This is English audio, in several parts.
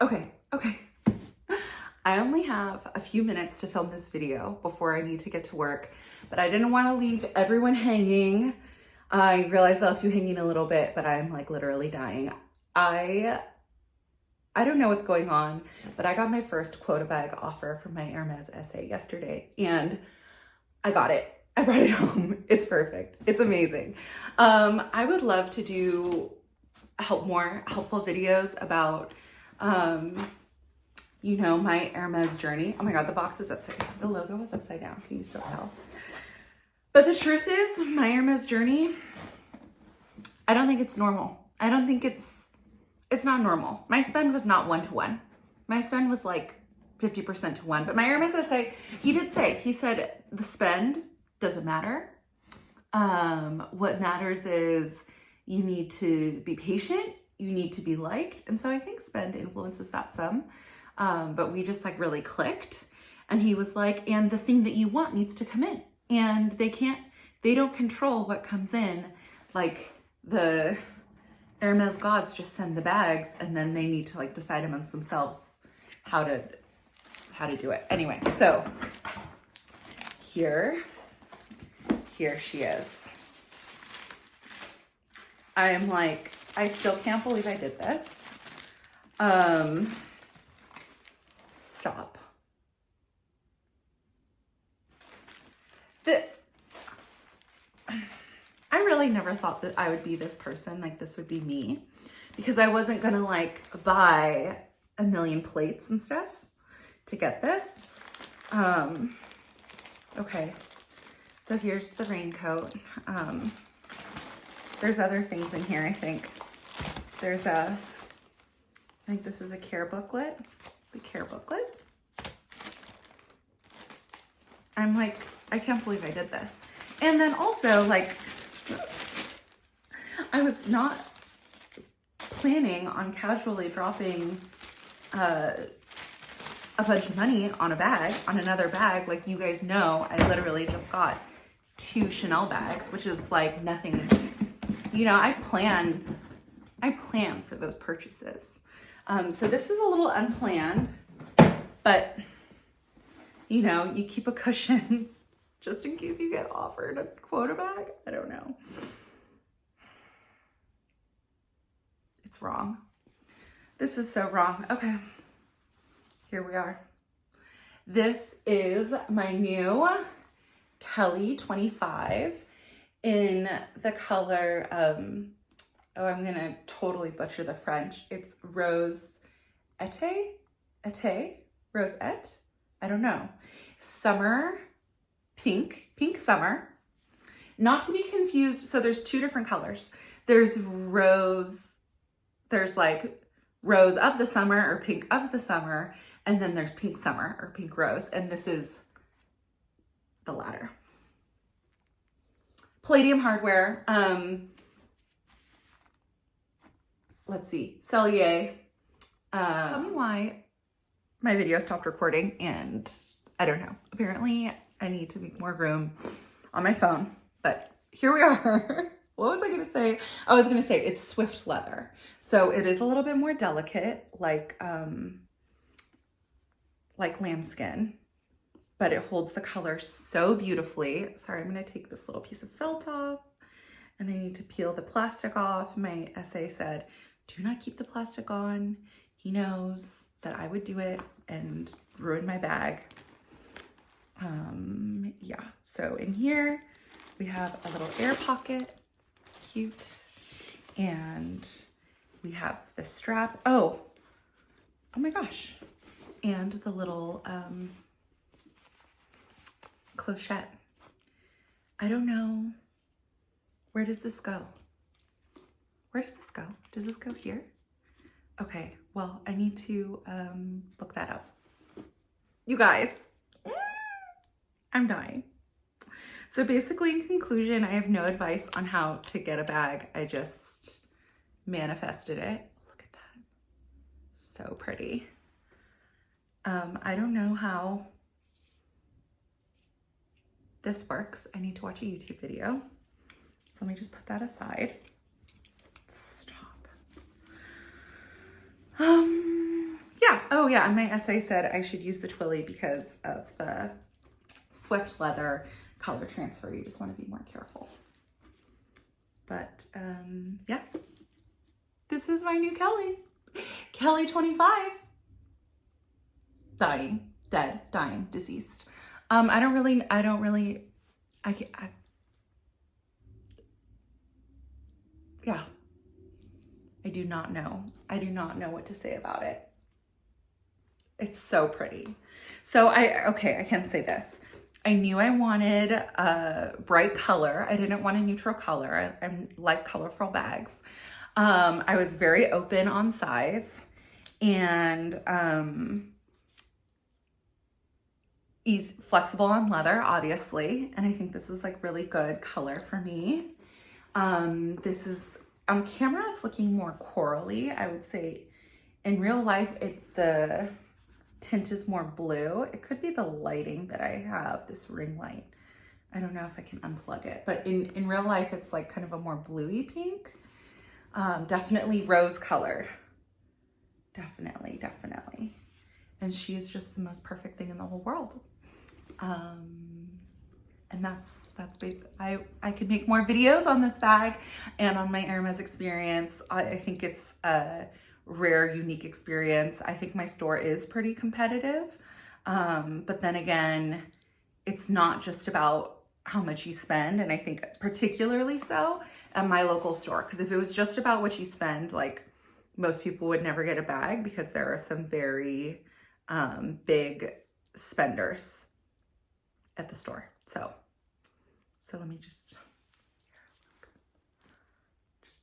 Okay. I only have a few minutes to film this video before I need to get to work, but I didn't want to leave everyone hanging. I realized I left you hanging a little bit, but I'm like literally dying. I don't know what's going on, but I got my first quota bag offer from my Hermes SA yesterday, and I got it. I brought it home. It's perfect. It's amazing. I would love to do more helpful videos about, you know, my Hermes journey. Oh my God, the box is upside down. The logo is upside down. Can you still tell? But the truth is, my Hermes journey, I don't think it's normal. I don't think it's not normal. My spend was not 1-to-1. My spend was like 50% to 1. But my Hermes SA, he said the spend doesn't matter. What matters is you need to be patient. You need to be liked. And so I think spend influences that some. But we just like really clicked. And he was like, and the thing that you want needs to come in. And they don't control what comes in. Like the Hermes gods just send the bags, and then they need to like decide amongst themselves how to do it. Anyway, so here she is. I am like, I still can't believe I did this. Stop. I really never thought that I would be this person, like this would be me, because I wasn't gonna like buy a million plates and stuff to get this. Okay, so here's the raincoat. There's other things in here, I think. I think this is a care booklet, the care booklet. I'm like, I can't believe I did this. And then also like, I was not planning on casually dropping a bunch of money on another bag. Like you guys know, I literally just got 2 Chanel bags, which is like nothing. You know, I plan for those purchases. So this is a little unplanned, but you know, you keep a cushion just in case you get offered a quota bag. I don't know. It's wrong. This is so wrong. Okay, here we are. This is my new Kelly 25 in the color, oh, I'm gonna totally butcher the French. It's Rosette? Rosette? I don't know. Summer, pink summer. Not to be confused, so there's 2 different colors. There's like rose of the summer or pink of the summer, and then there's pink summer or pink rose, and this is the latter. Palladium hardware. Let's see, Cellier. Tell me why my video stopped recording, and I don't know. Apparently I need to make more room on my phone, but here we are. What was I gonna say? I was gonna say it's Swift leather. So it is a little bit more delicate, like lambskin, but it holds the color so beautifully. Sorry, I'm gonna take this little piece of felt off, and I need to peel the plastic off. My SA said, do not keep the plastic on. He knows that I would do it and ruin my bag. Yeah, so in here we have a little air pocket, cute, and we have the strap. Oh my gosh, and the little clochette. I don't know, where does this go? Where does this go? Does this go here? Okay, well, I need to look that up. You guys, I'm dying. So basically, in conclusion, I have no advice on how to get a bag. I just manifested it. Look at that. So pretty. I don't know how this works. I need to watch a YouTube video. So let me just put that aside. Stop. Oh yeah, and my essay said I should use the Twilly because of the Swift leather color transfer. You just want to be more careful. But yeah, this is my new Kelly. Kelly 25. Dying, dead, dying, deceased. Yeah, I do not know. I do not know what to say about it. It's so pretty. So I can say this. I knew I wanted a bright color. I didn't want a neutral color. I like colorful bags. I was very open on size, and he's flexible on leather, obviously. And I think this is like really good color for me. This is, on camera, it's looking more corally. I would say in real life, the tint is more blue. It could be the lighting that I have, this ring light. I don't know if I can unplug it, but in real life, it's like kind of a more bluey pink. Definitely rose colored. Definitely. And she is just the most perfect thing in the whole world. And that's big. I could make more videos on this bag and on my Hermes experience. I think it's a rare, unique experience. I think my store is pretty competitive. But then again, it's not just about how much you spend. And I think particularly so at my local store, because if it was just about what you spend, like most people would never get a bag, because there are some very big spenders at the store. So let me just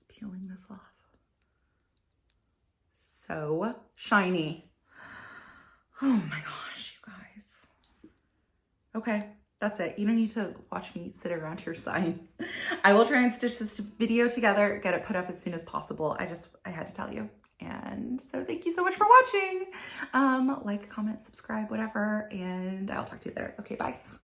peeling this off. So shiny. Oh my gosh, you guys. Okay, that's it. You don't need to watch me sit around here sighing. I will try and stitch this video together, get it put up as soon as possible. I had to tell you. And so thank you so much for watching. Like, comment, subscribe, whatever, and I'll talk to you later. Okay, bye.